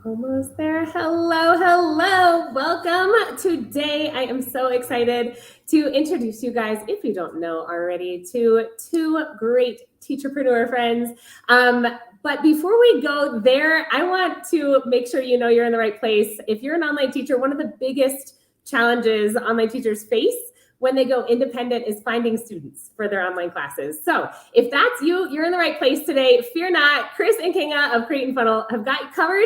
Almost there. Hello, hello. Welcome. Today, I am so excited to introduce you guys, if you don't know already, to two great teacherpreneur friends. But before we go there, I want to make sure you know you're in the right place. If you're an online teacher, one of the biggest challenges online teachers face when they go independent is finding students for their online classes. So if that's you, you're in the right place today. Fear not. Chris and Kinga of Create and Funnel have got you covered.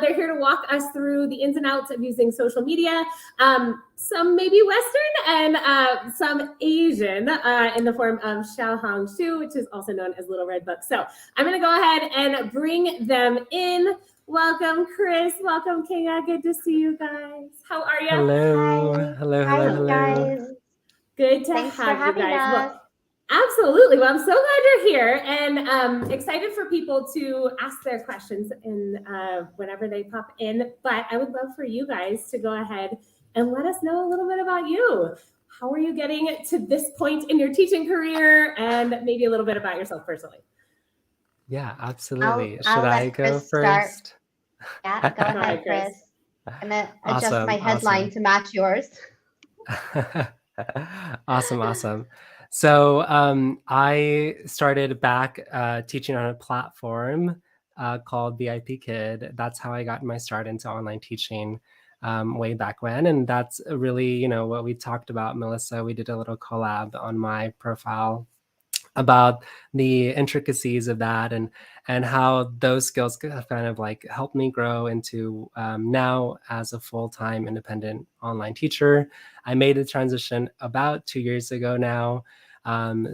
They're here to walk us through the ins and outs of using social media, some maybe Western and some Asian in the form of xiaohongshu, which is also known as Little Red Book. So I'm going to go ahead and bring them in. Welcome, Chris. Welcome, Kinga. Good to see you guys. How are you? Hello, Hi. hello, hello, Hi, hello. guys. Good to Thanks for have you having guys. us. Well, absolutely. Well, I'm so glad you're here and excited for people to ask their questions and whenever they pop in. But I would love for you guys to go ahead and let us know a little bit about you. How are you getting to this point in your teaching career, and maybe a little bit about yourself personally? Yeah, absolutely. Should I'll I let go Chris start. first? Yeah, go All right, ahead, Chris. Chris. I'm gonna adjust my Awesome, headline awesome. to match yours. Awesome, awesome. So I started back teaching on a platform called VIP Kid. That's how I got my start into online teaching way back when. And that's really, what we talked about, Melissa. We did a little collab on my profile about the intricacies of that and how those skills have kind of like helped me grow into now as a full-time independent online teacher. I made the transition about 2 years ago now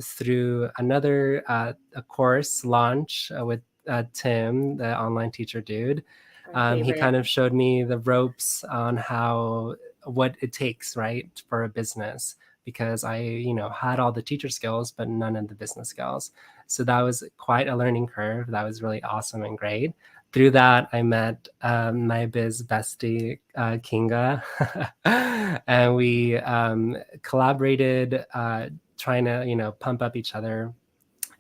through another a course launch with Tim, the online teacher dude. Our He favorite. kind of showed me the ropes on what it takes, right, for a business, because I, had all the teacher skills, but none of the business skills. So that was quite a learning curve. That was really awesome and great. Through that, I met my biz bestie, Kinga, and we collaborated, trying to, pump up each other.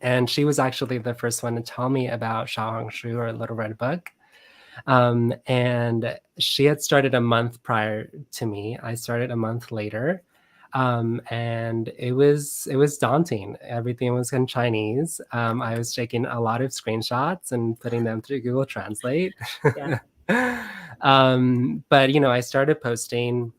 And she was actually the first one to tell me about xiaohongshu, or Little Red Book. And she had started a month prior to me. I started a month later. And it was daunting. Everything was in Chinese. I was taking a lot of screenshots and putting them through Google Translate. Yeah. But I started posting,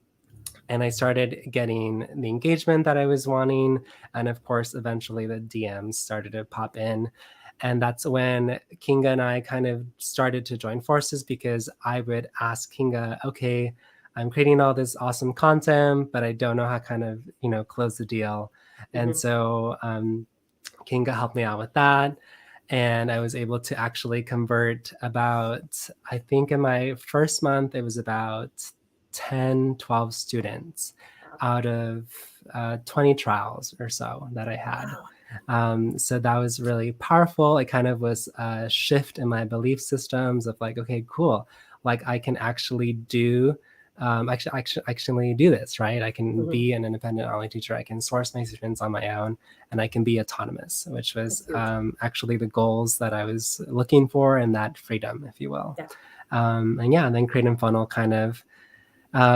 and I started getting the engagement that I was wanting, and of course, eventually the DMs started to pop in. And that's when Kinga and I kind of started to join forces, because I would ask Kinga, okay, I'm creating all this awesome content, but I don't know how kind of, close the deal. And Mhm. so Kinga helped me out with that. And I was able to actually convert about, I think in my first month, it was about 10, 12 students out of 20 trials or so that I had. Wow. So that was really powerful. It kind of was a shift in my belief systems of like, okay, cool. Like I can actually do, actually do this, right? I can Mhm. be an independent online teacher. I can source my students on my own, and I can be autonomous, which was That's huge. actually the goals that I was looking for, and that freedom, if you will. Yeah. And yeah, and then Create and Funnel kind of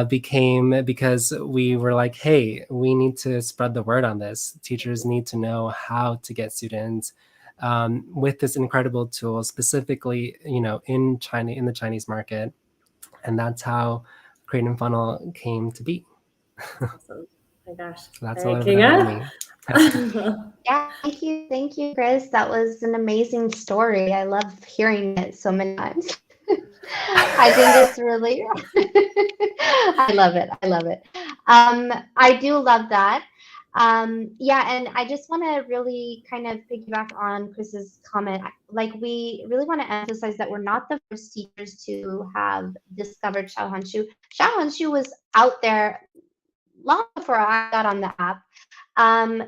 became, because we were like, hey, we need to spread the word on this. Teachers need to know how to get students with this incredible tool, specifically, in China, in the Chinese market. And that's how Create and Funnel came to be. Awesome. Oh my gosh. That's All a right, little bit about Kinga. me. Yeah, thank you, Chris. That was an amazing story. I love hearing it so many times. I think it's really, I love it. I love it. I do love that. Yeah, and I just want to really kind of piggyback on Chris's comment. Like, we really want to emphasize that we're not the first teachers to have discovered Xiaohongshu. Xiaohongshu was out there long before I got on the app.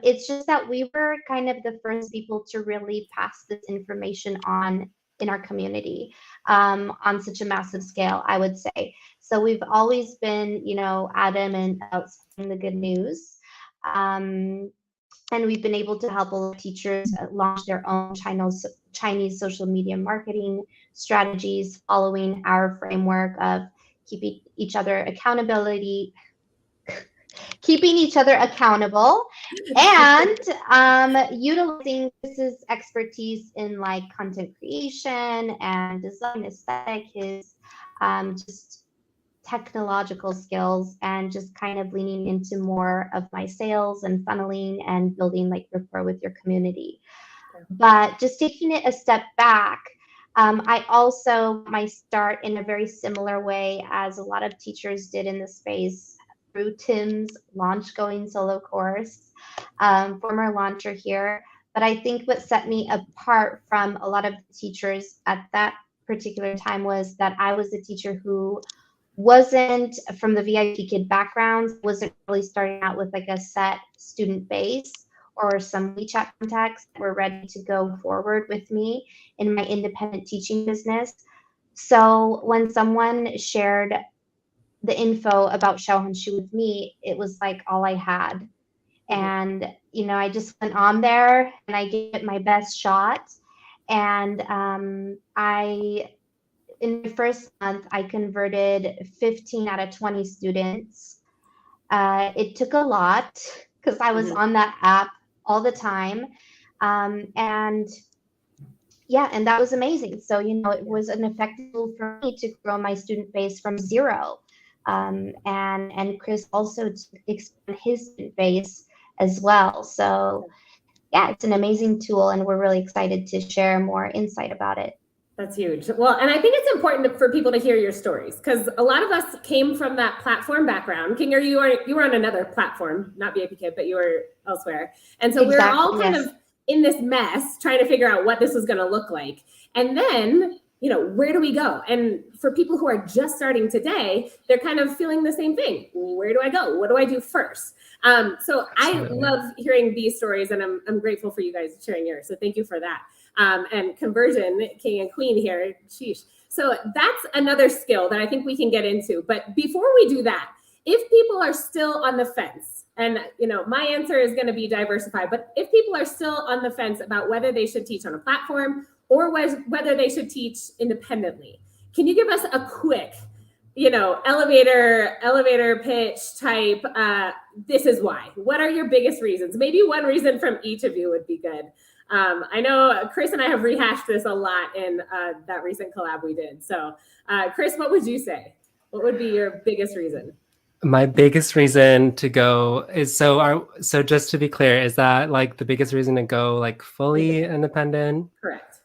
It's just that we were kind of the first people to really pass this information on in our community on such a massive scale, I would say. So we've always been, adamant about spreading the good news. Um, and we've been able to help a lot of teachers launch their own Chinese social media marketing strategies, following our framework of keeping each other accountable, and utilizing Chris's expertise in like content creation and design aesthetic, his just technological skills, and just kind of leaning into more of my sales and funneling and building like rapport with your community. But just taking it a step back, I also my start in a very similar way as a lot of teachers did in the space through Tim's launch going solo course, former launcher here. But I think what set me apart from a lot of teachers at that particular time was that I was a teacher who wasn't from the VIP kid background, wasn't really starting out with like a set student base or some WeChat contacts that were ready to go forward with me in my independent teaching business. So when someone shared the info about xiaohongshu with me, it was like all I had. And, you know, I just went on there and I gave it my best shot. And in the first month, I converted 15 out of 20 students. It took a lot because I was on that app all the time. And yeah, and that was amazing. So, you know, it was an effective tool for me to grow my student base from zero. And Chris also to expand his student base as well. So yeah, it's an amazing tool, and we're really excited to share more insight about it. That's huge. Well, and I think it's important for people to hear your stories, because a lot of us came from that platform background. Kinga, you were on another platform, not VIP Kid, but you were elsewhere. And so we're all kind of in this mess trying to figure out what this was going to look like. And then, you know, where do we go? And for people who are just starting today, they're kind of feeling the same thing. Where do I go? What do I do first? So Absolutely. I love hearing these stories, and I'm grateful for you guys sharing yours. So thank you for that. And conversion, king and queen here, sheesh. So that's another skill that I think we can get into. But before we do that, if people are still on the fence, and you know, my answer is going to be diversify, but if people are still on the fence about whether they should teach on a platform or whether they should teach independently, can you give us a quick, you know, elevator pitch type, this is why? What are your biggest reasons? Maybe one reason from each of you would be good. I know Chris and I have rehashed this a lot in that recent collab we did. So Chris, what would you say? What would be your biggest reason? My biggest reason to go is, so just to be clear, is that like the biggest reason to go like fully independent? Correct.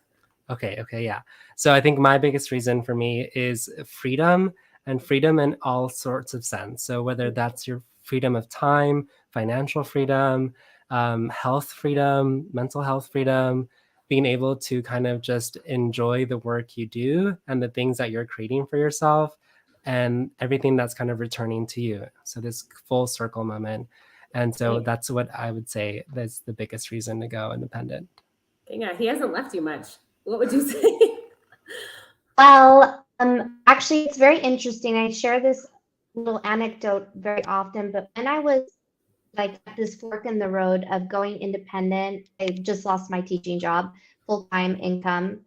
Okay, yeah. So I think my biggest reason for me is freedom, and freedom in all sorts of sense. So whether that's your freedom of time, financial freedom, health freedom, mental health freedom, being able to kind of just enjoy the work you do and the things that you're creating for yourself, and everything that's kind of returning to you. So this full circle moment. And so that's what I would say that's the biggest reason to go independent. Yeah, he hasn't left you much. What would you say? Well, actually, it's very interesting. I share this little anecdote very often, but when I was like at this fork in the road of going independent, I just lost my teaching job, full-time income,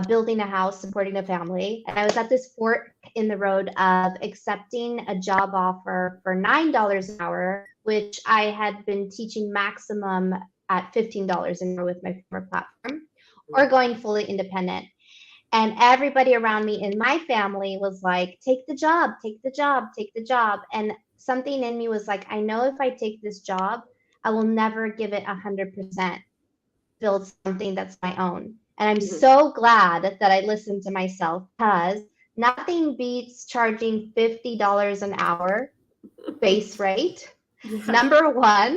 building a house, supporting a family. And I was at this fork in the road of accepting a job offer for $9 an hour, which I had been teaching maximum at $15 an hour with my former platform, or going fully independent. And everybody around me in my family was like, take the job, take the job, take the job. And something in me was like, I know if I take this job, I will never give it 100%, build something that's my own. And I'm so glad that I listened to myself, because nothing beats charging $50 an hour base rate. Yeah. Number one,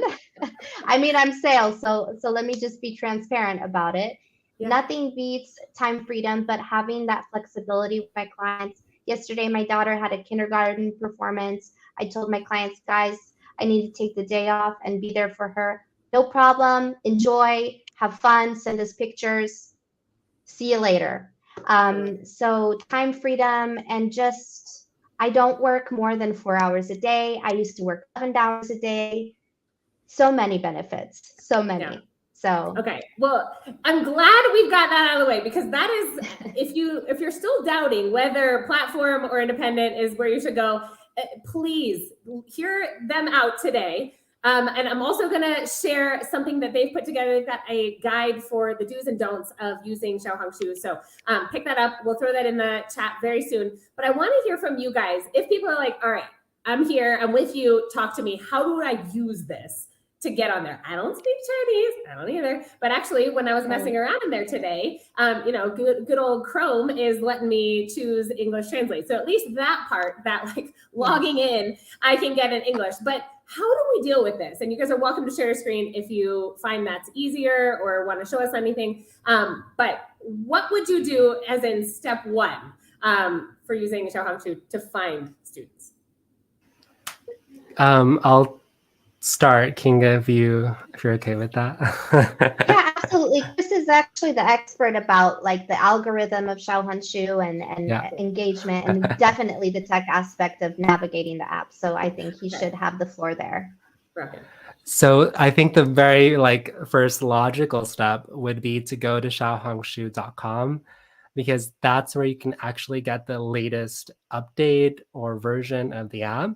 I mean, I'm sales, so let me just be transparent about it. Yeah. Nothing beats time freedom, but having that flexibility with my clients. Yesterday, my daughter had a kindergarten performance. I told my clients, guys, I need to take the day off and be there for her. No problem. Enjoy, have fun, send us pictures. See you later. So time freedom, and just, I don't work more than 4 hours a day. I used to work 11 hours a day. So many benefits, so many. Yeah. So okay, well, I'm glad we've got that out of the way, because that is, if you're still doubting whether platform or independent is where you should go, please hear them out today. And I'm also going to share something that they've put together. They've got a guide for the do's and don'ts of using xiaohongshu. So pick that up. We'll throw that in the chat very soon. But I want to hear from you guys. If people are like, all right, I'm here, I'm with you, talk to me. How do I use this to get on there? I don't speak Chinese, I don't either. But actually, when I was messing around in there today, good old Chrome is letting me choose English Translate. So at least that part, that like logging in, I can get in English. But how do we deal with this? And you guys are welcome to share your screen if you find that's easier or want to show us anything. But what would you do as in step one for using xiaohongshu to find students? I'll start, Kinga, if you're okay with that. Yeah, absolutely. Chris is actually the expert about like the algorithm of xiaohongshu and engagement, and definitely the tech aspect of navigating the app. So I think he should have the floor there. Okay. So I think the very first logical step would be to go to xiaohongshu.com, because that's where you can actually get the latest update or version of the app.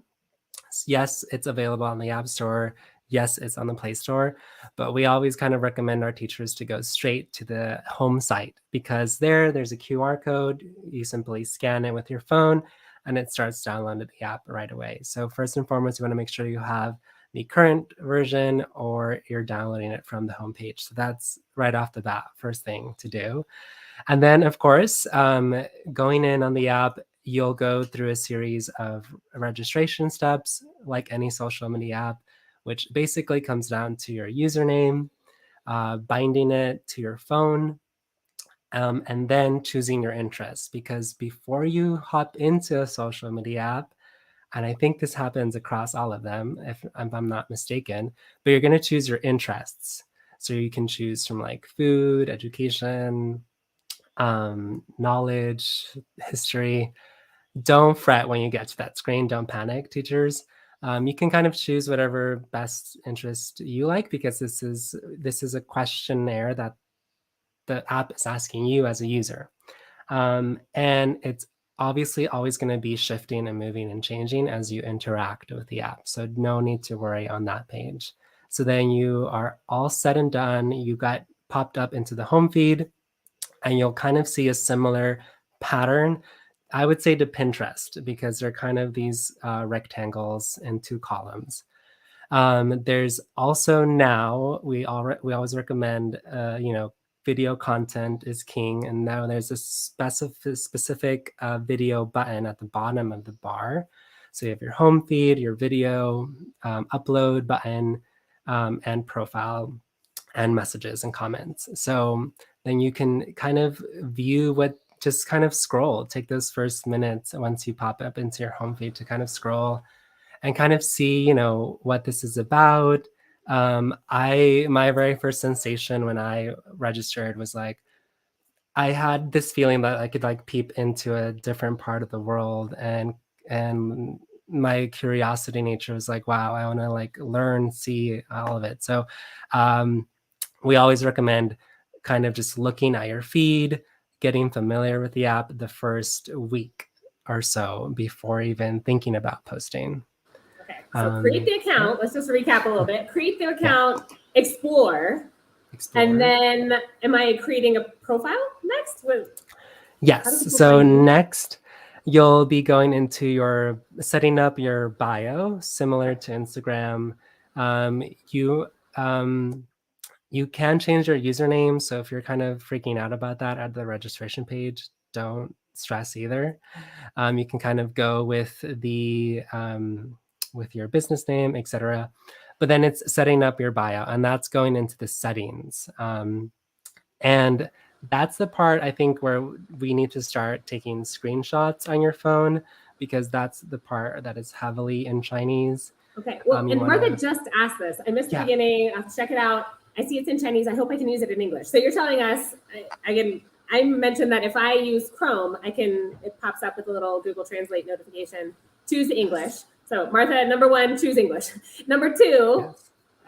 Yes, it's available on the App Store. Yes, it's on the Play Store, but we always kind of recommend our teachers to go straight to the home site, because there's a QR code. You simply scan it with your phone and it starts downloading the app right away. So first and foremost, you want to make sure you have the current version or you're downloading it from the homepage. So that's right off the bat, first thing to do. And then, of course, going in on the app, you'll go through a series of registration steps like any social media app, which basically comes down to your username, binding it to your phone, and then choosing your interests. Because before you hop into a social media app, and I think this happens across all of them, if I'm not mistaken, but you're going to choose your interests. So you can choose from like food, education, knowledge, history. Don't fret when you get to that screen. Don't panic, teachers. You can kind of choose whatever best interest you like, because this is a questionnaire that the app is asking you as a user. And it's obviously always going to be shifting and moving and changing as you interact with the app. So no need to worry on that page. So then you are all said and done. You got popped up into the home feed, and you'll kind of see a similar pattern, I would say, to Pinterest, because they're kind of these rectangles in two columns. There's also now, we always recommend, video content is king. And now there's a specific video button at the bottom of the bar. So you have your home feed, your video, upload button, and profile, and messages and comments. So then you can kind of view just kind of scroll, take those first minutes once you pop up into your home feed to kind of scroll and kind of see, what this is about. My very first sensation when I registered was like, I had this feeling that I could like peep into a different part of the world, and my curiosity nature was like, wow, I want to like learn, see all of it. So we always recommend kind of just looking at your feed, getting familiar with the app the first week or so before even thinking about posting. Okay, so create the account. Let's just recap a little bit. Create the account, explore, and then am I creating a profile next? Yes, so next you'll be going into setting up your bio, similar to Instagram. You can change your username. So if you're kind of freaking out about that at the registration page, don't stress either. You can kind of go with with your business name, etc. But then it's setting up your bio, and that's going into the settings. And that's the part I think where we need to start taking screenshots on your phone, because that's the part that is heavily in Chinese. Okay, well, and Martha just asked this. I missed the beginning. I'll check it out. I see it's in Chinese. I hope I can use it in English. So you're telling us, I mentioned that if I use Chrome, it pops up with a little Google Translate notification, choose English. So Martha, number one, choose English. Number two,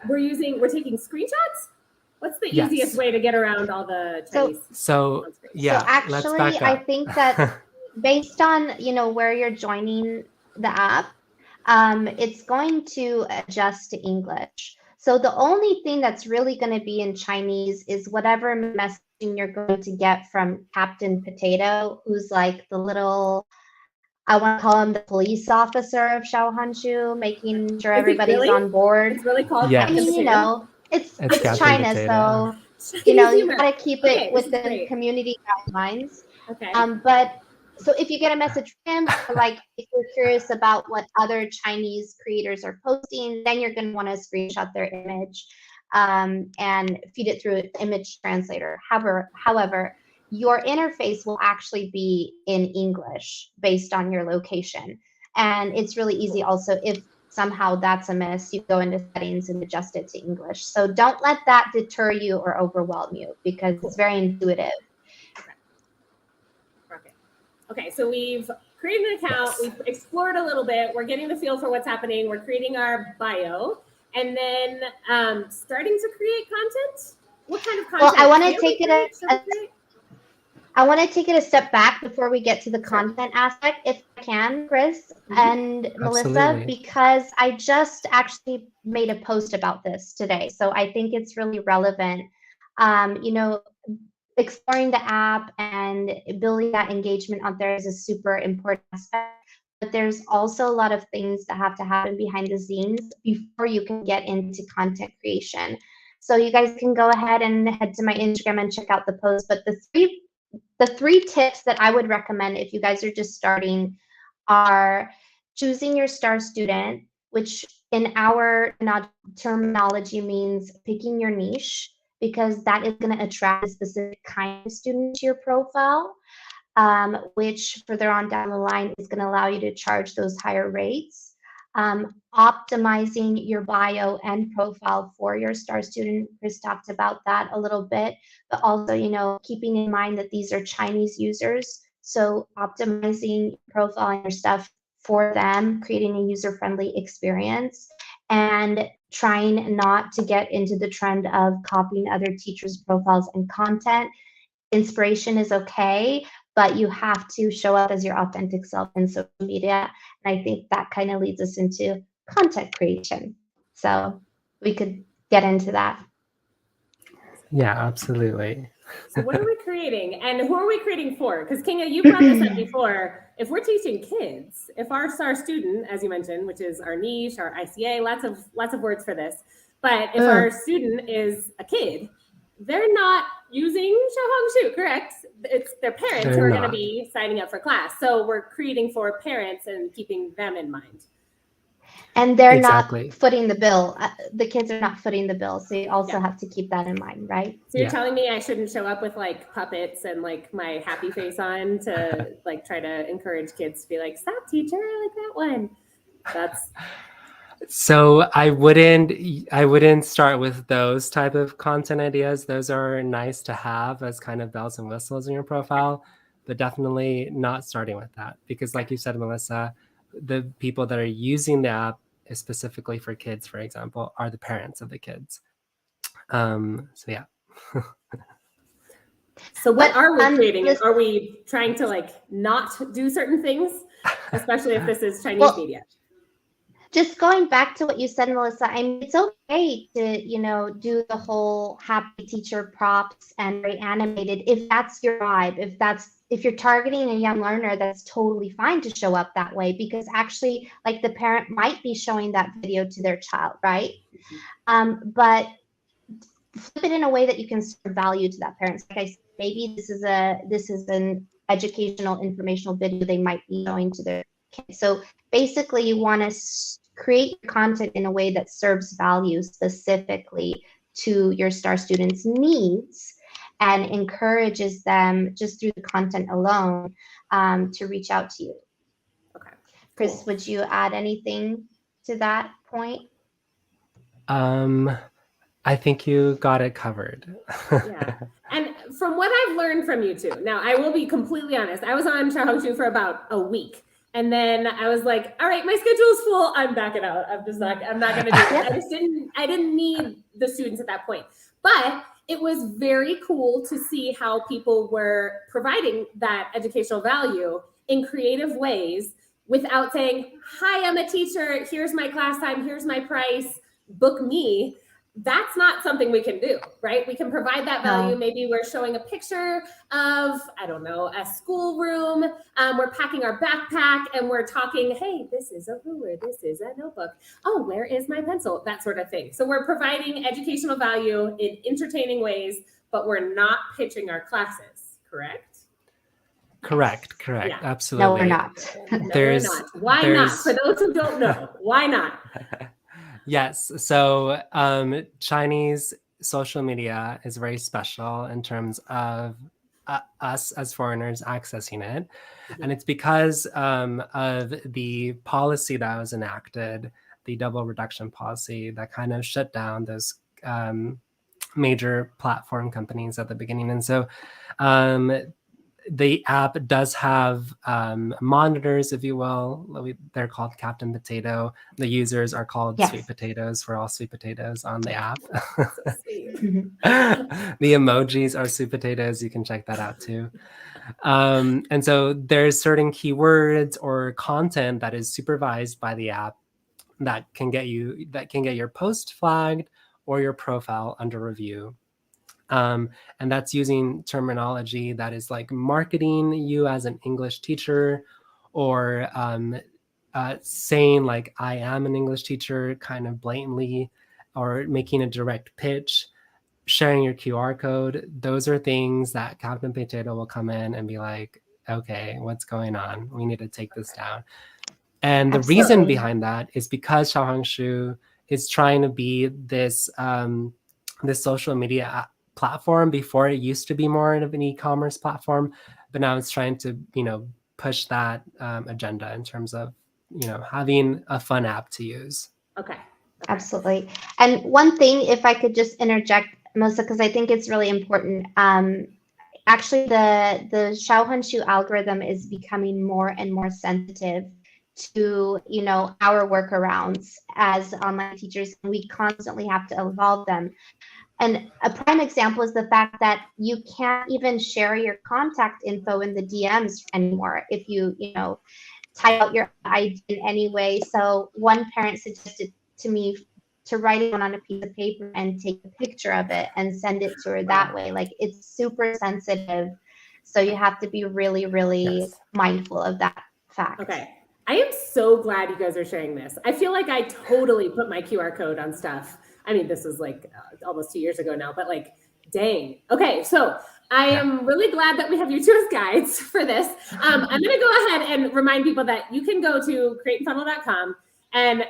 we're taking screenshots? What's the Yes. easiest way to get around all the Chinese? So yeah, So let's actually, back I up. think that based on, where you're joining the app, it's going to adjust to English. So the only thing that's really going to be in Chinese is whatever messaging you're going to get from Captain Potato, who's like the little, I want to call him the police officer of xiaohongshu, making sure Is it everybody's really? on board. It's really called Yes. I mean, Potato? it's It's Captain China, Potato. so Chinese you humor. got to keep Okay, it this is within great. community guidelines. Okay. But so if you get a message from him, or like if you're curious about what other Chinese creators are posting, then you're going to want to screenshot their image and feed it through an image translator. However, your interface will actually be in English based on your location. And it's really easy also if somehow that's a miss, you go into settings and adjust it to English. So don't let that deter you or overwhelm you because it's very intuitive. Okay, so we've created an account, Yes. we've explored a little bit, we're getting the feel for what's happening, we're creating our bio, and then starting to create content. What kind of content? Well, I want to can take we it create? Should we create? I want to take it a step back before we get to the Sure. content aspect, if I can, Chris and Melissa, Absolutely. because I just actually made a post about this today. So I think it's really relevant. Exploring the app and building that engagement out there is a super important aspect. But there's also a lot of things that have to happen behind the scenes before you can get into content creation. So you guys can go ahead and head to my Instagram and check out the post. But the three tips that I would recommend if you guys are just starting are choosing your star student, which in our terminology means picking your niche, because that is going to attract a specific kind of student to your profile, which further on down the line is going to allow you to charge those higher rates. Optimizing your bio and profile for your star student. Chris talked about that a little bit, but also, keeping in mind that these are Chinese users. So optimizing your profile and your stuff for them, creating a user-friendly experience, and trying not to get into the trend of copying other teachers' profiles and content. Inspiration is okay, but you have to show up as your authentic self in social media. And I think that kind of leads us into content creation. So we could get into that. Yeah, absolutely. So what are we creating, and who are we creating for? Because Kinga, you brought this up before. If we're teaching kids, if our star student, as you mentioned, which is our niche, our ICA, lots of words for this, but if our student is a kid, they're not using xiaohongshu, correct? It's their parents who are going to be signing up for class. So we're creating for parents and keeping them in mind. And they're Exactly. not footing the bill. The kids are not footing the bill. So you also have to keep that in mind, right? So you're telling me I shouldn't show up with like puppets and like my happy face on to like try to encourage kids to be like, stop teacher, I like that one. That's So I wouldn't start with those type of content ideas. Those are nice to have as kind of bells and whistles in your profile, but definitely not starting with that, because like you said, Melissa, the people that are using the app specifically for kids, for example, are the parents of the kids. So yeah. So what are we creating? Are we trying to like not do certain things, especially if this is Chinese media? Just going back to what you said, Melissa, I mean, it's okay to, do the whole happy teacher props and very animated if that's your vibe. If you're targeting a young learner, that's totally fine to show up that way, because actually, like, the parent might be showing that video to their child, right? But flip it in a way that you can serve value to that parent. Like I said, maybe this is an educational, informational video they might be showing to their kids. So basically, you want to create your content in a way that serves value specifically to your star students' needs and encourages them just through the content alone to reach out to you. Okay. Chris, would you add anything to that point? I think you got it covered. Yeah. And from what I've learned from you two, now I will be completely honest. I was on xiaohongshu for about a week. And then I was like, all right, my schedule is full. I'm backing out. I'm not going to do it. I didn't need the students at that point. But it was very cool to see how people were providing that educational value in creative ways without saying, hi, I'm a teacher, here's my class time, here's my price, book me. That's not something we can do, right? We can provide that value. No. Maybe we're showing a picture of, I don't know, a schoolroom. We're packing our backpack and we're talking, hey, this is a ruler, this is a notebook. Oh, where is my pencil? That sort of thing. So we're providing educational value in entertaining ways, but we're not pitching our classes, correct? Correct. Yeah. Absolutely. No, we're not. No, we're not. Why not? For those who don't know, why not? Yes. So Chinese social media is very special in terms of us as foreigners accessing it. And it's because of the policy that was enacted, the double reduction policy that kind of shut down those major platform companies at the beginning. And so the app does have monitors, if you will. They're called Captain Potato. The users are called Sweet Potatoes. We're all sweet potatoes on the app. The emojis are sweet potatoes. You can check that out too. And so there's certain keywords or content that is supervised by the app that can get your post flagged or your profile under review. And that's using terminology that is like marketing you as an English teacher, or saying like, I am an English teacher kind of blatantly, or making a direct pitch, sharing your QR code. Those are things that Captain Potato will come in and be like, okay, what's going on? We need to take this down. And the reason behind that is because xiaohongshu is trying to be this this social media platform. Before, it used to be more of an e-commerce platform, but now it's trying to, push that agenda in terms of, having a fun app to use. Okay. Absolutely. And one thing, if I could just interject, Melissa, because I think it's really important. Actually, the xiaohongshu algorithm is becoming more and more sensitive to, our workarounds as online teachers, and we constantly have to evolve them. And a prime example is the fact that you can't even share your contact info in the DMs anymore if you type out your ID in any way. So one parent suggested to me to write it on a piece of paper and take a picture of it and send it to her that way. Like, it's super sensitive. So you have to be really, really mindful of that fact. Okay. I am so glad you guys are sharing this. I feel like I totally put my QR code on stuff. I mean, this was like almost 2 years ago now, but like, dang. Okay, so I am really glad that we have you two as guides for this. I'm going to go ahead and remind people that you can go to createandfunnel.com, and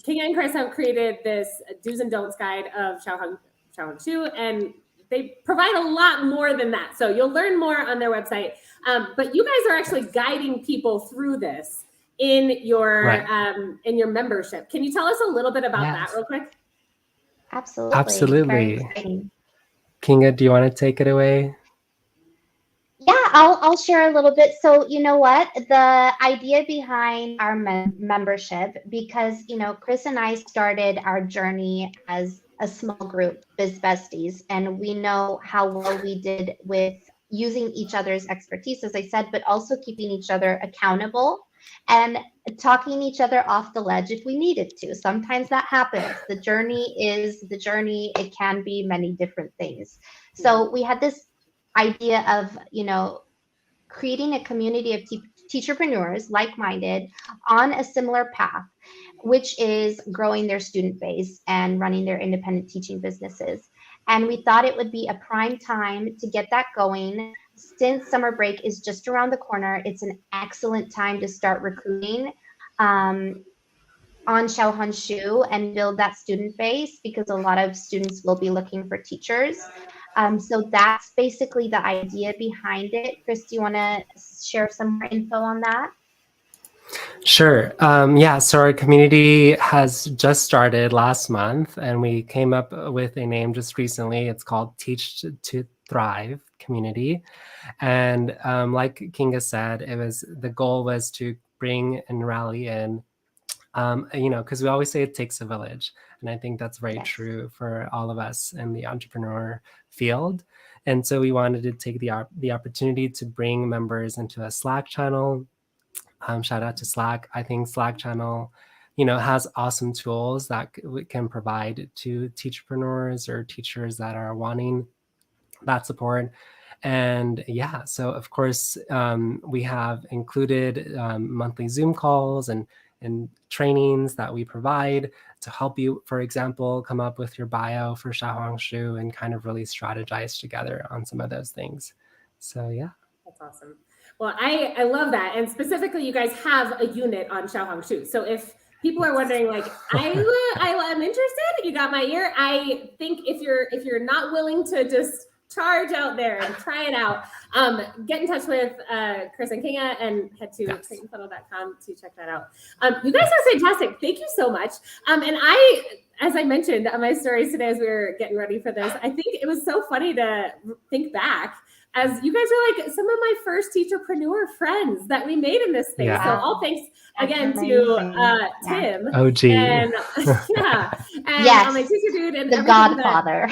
Kinga and Chris have created this do's and don'ts guide of xiaohongshu, and they provide a lot more than that. So you'll learn more on their website. But you guys are actually guiding people through this in your membership. Can you tell us a little bit about that real quick? Absolutely. Kinga, do you want to take it away? Yeah, I'll share a little bit. So, you know what? The idea behind our membership, because, Chris and I started our journey as a small group, Biz Besties, and we know how well we did with using each other's expertise, as I said, but also keeping each other accountable and talking each other off the ledge if we needed to. Sometimes that happens. The journey is the journey. It can be many different things. So we had this idea of, creating a community of teacherpreneurs, like-minded, on a similar path, which is growing their student base and running their independent teaching businesses. And we thought it would be a prime time to get that going. Since summer break is just around the corner, it's an excellent time to start recruiting on xiaohongshu and build that student base, because a lot of students will be looking for teachers. So that's basically the idea behind it. Chris, do you want to share some more info on that? Sure. So our community has just started last month, and we came up with a name just recently. It's called Teach to Thrive Community. And like Kinga said, the goal was to bring and rally in because we always say it takes a village. And I think that's very Yes. true for all of us in the entrepreneur field. And so we wanted to take the opportunity to bring members into a Slack channel. Shout out to Slack. I think Slack channel, has awesome tools that we can provide to teacherpreneurs or teachers that are wanting that support. And yeah, so of course, we have included monthly Zoom calls and trainings that we provide to help you, for example, come up with your bio for xiaohongshu and kind of really strategize together on some of those things. So yeah. That's awesome. Well, I love that. And specifically, you guys have a unit on xiaohongshu. So if people are wondering, like, I'm interested, you got my ear. I think if you're not willing to just charge out there and try it out, get in touch with Chris and Kinga and head to TrainingFunnel.com to check that out. You guys are fantastic. Thank you so much. And as I mentioned on my stories today as we were getting ready for this, I think it was so funny to think back as you guys are like some of my first teacherpreneur friends that we made in this space. Yeah. So all thanks again That's to amazing. Tim. OG. And and Yes. my teacher dude and The everything Godfather.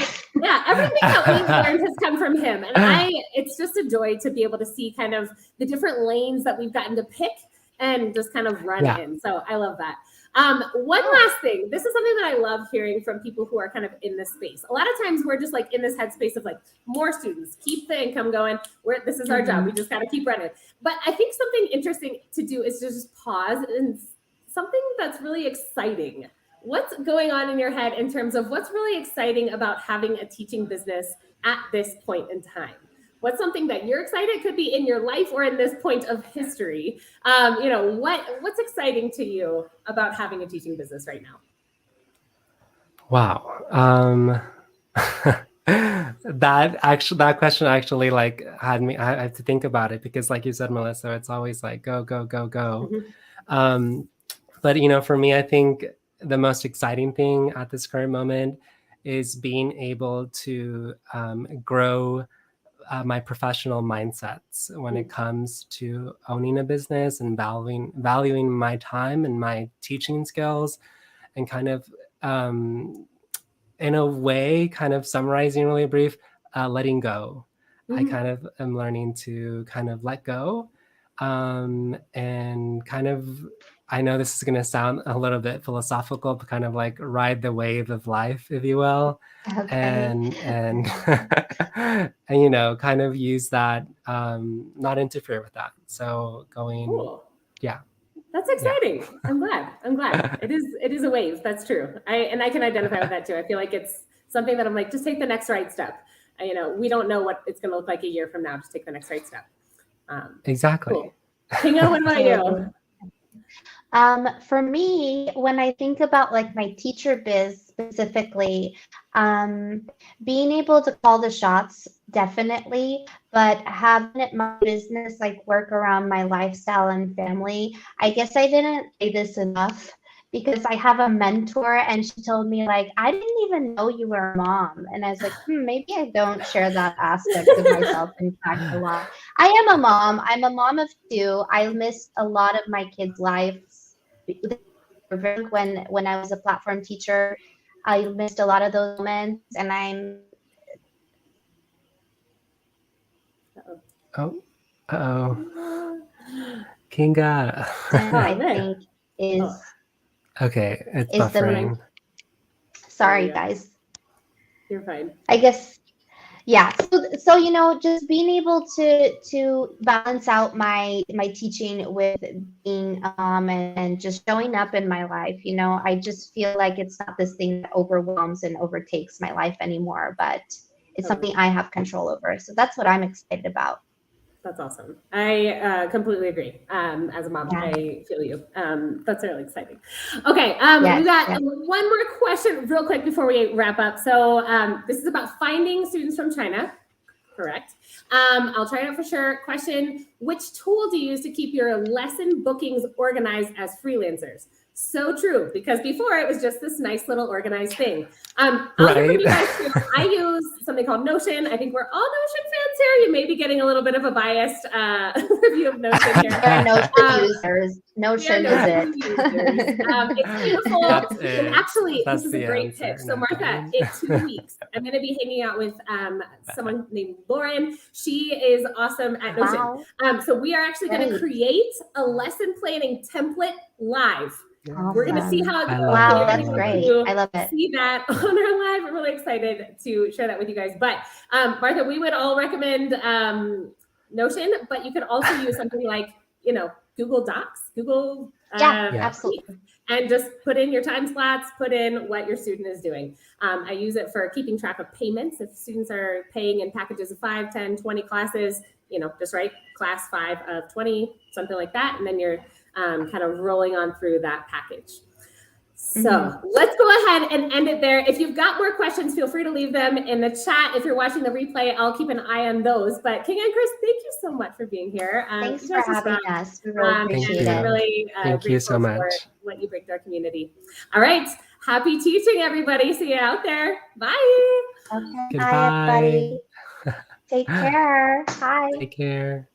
everything that we've learned has come from him. And it's just a joy to be able to see kind of the different lanes that we've gotten to pick and just kind of run in. So I love that. One last thing. This is something that I love hearing from people who are kind of in this space. A lot of times we're just like in this headspace of like more students, keep the income going. This is our job. We just got to keep running. But I think something interesting to do is to just pause and something that's really exciting. What's going on in your head in terms of what's really exciting about having a teaching business at this point in time? What's something that you're excited could be in your life or in this point of history? What's exciting to you about having a teaching business right now? Wow. That question actually like had me, I have to think about it because like you said, Melissa, it's always like go, go, go, go. But for me, I think the most exciting thing at this current moment is being able to grow my professional mindsets when it comes to owning a business and valuing my time and my teaching skills, and kind of in a way, kind of summarizing really brief, letting go. I kind of am learning to kind of let go, and kind of, I know this is going to sound a little bit philosophical, but kind of like ride the wave of life, if you will. Okay. And and kind of use that, not interfere with that. So going, Cool. Yeah. That's exciting. Yeah. I'm glad. It is a wave. That's true. I can identify with that too. I feel like it's something that I'm like, just take the next right step. We don't know what it's going to look like a year from now. Just take the next right step. Exactly. Cool. Kinga, what about you? For me, when I think about like my teacher biz specifically, being able to call the shots, definitely, but having my business like work around my lifestyle and family, I guess I didn't say this enough because I have a mentor and she told me like, I didn't even know you were a mom. And I was like, maybe I don't share that aspect of myself in fact a lot. I am a mom. I'm a mom of 2. I missed a lot of my kids' lives. When I was a platform teacher, I missed a lot of those moments, and I'm. Kinga. I think is okay. It's is buffering. Sorry, guys. You're fine. I guess. Yeah, so just being able to balance out my teaching with being and just showing up in my life, I just feel like it's not this thing that overwhelms and overtakes my life anymore, but it's something I have control over. So that's what I'm excited about. That's awesome. I completely agree. As a mom, I feel you. That's really exciting. Okay, we got one more question real quick before we wrap up. So this is about finding students from China, correct? I'll try it out for sure. Question, which tool do you use to keep your lesson bookings organized as freelancers? So true, because before it was just this nice little organized thing. I'll hear from you guys too. I use something called Notion. I think we're all Notion fans here. You may be getting a little bit of a biased review of Notion here. We're Notion users. Notion is it. It's beautiful. That's And it. actually, That's this is a the great answer. tip. So No, Martha, kidding. in 2 weeks, I'm going to be hanging out with someone named Lauren. She is awesome at Notion. Wow. So we are actually going to Great. create a lesson planning template live. We're going to see how it goes. Wow, that. that's great. I love it. See that on our live. We're really excited to share that with you guys. But Martha, we would all recommend Notion, but you can also use something like, Google Docs, Google. Absolutely. And just put in your time slots, put in what your student is doing. I use it for keeping track of payments. If students are paying in packages of 5, 10, 20 classes, just write class 5 of 20, something like that. And then you're kind of rolling on through that package. So let's go ahead and end it there. If you've got more questions, feel free to leave them in the chat. If you're watching the replay, I'll keep an eye on those. But Kinga and Chris, thank you so much for being here. Thanks for having us. We really appreciate it. Really, thank you so much for what you bring to our community. All right. Happy teaching, everybody. See you out there. Bye. Okay. Goodbye. Bye, everybody. Take care. Bye. Take care.